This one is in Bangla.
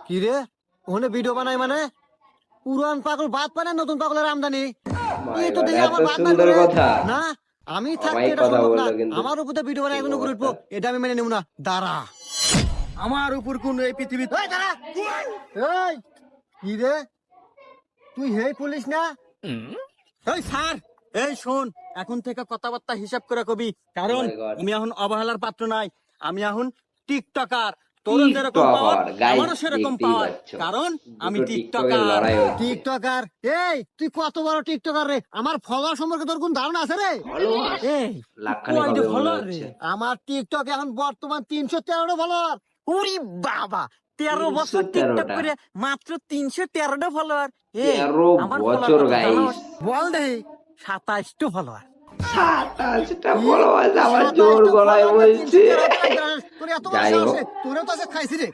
কি রে ওখানে ভিডিও বানাই মানে পুরান পাগল বাদ পায় না নতুন পাগলের আমদানি এই তো দেখি এত আমার বাদ সুন্দর করে কথা। না আমি থাকতে অমায়িক এটা কথা সম্ভব না বললো কিন্তু। আমার উপরে ভিডিও বানাই এখনো করে উঠবো এটা আমি মেনে নেব না দাঁড়া আমার উপর কোন এই পৃথিবী এই দাঁড়া এই কি রে তুই হেই পুলিশ না এই স্যার এই শোন এখন থেকে কথাবার্তা হিসাব করে কবি কারণ Oh my God. আমি এখন অবহেলার পাত্র নাই আমি এখন টিকটকার তোর যেরকম টিকটকার, পাওয়ার guys, আমারও সেরকম দেখতেই পাওয়ার পাচ্ছ। কারণ আমি দুটো টিকটকের টিকটকার লড়াই হচ্ছে। টিকটকার এই তুই কত বড় টিকটকার রে আমার ফলোয়ার সম্পর্কে তোর কোন ধারণা আছে রে এই লাখখানেক কয়টা হবে মনে follower হচ্ছে। রে? আমার টিকটক এখন বর্তমান 313টা ফলোয়ার ওরে বাবা 13 বছর 313টা টিকটক করে মাত্র 313টা ফলোয়ার এই 13 আমার বছর, follower কত guys। জানোস? বল দেখি 27টা ফলোয়ার 27টা ফলোয়ার আমার জোর গলায় বলছে। তোর এত বড় যাই সাহস হোক। রে? তোরেও তো আজকে খাইছি রে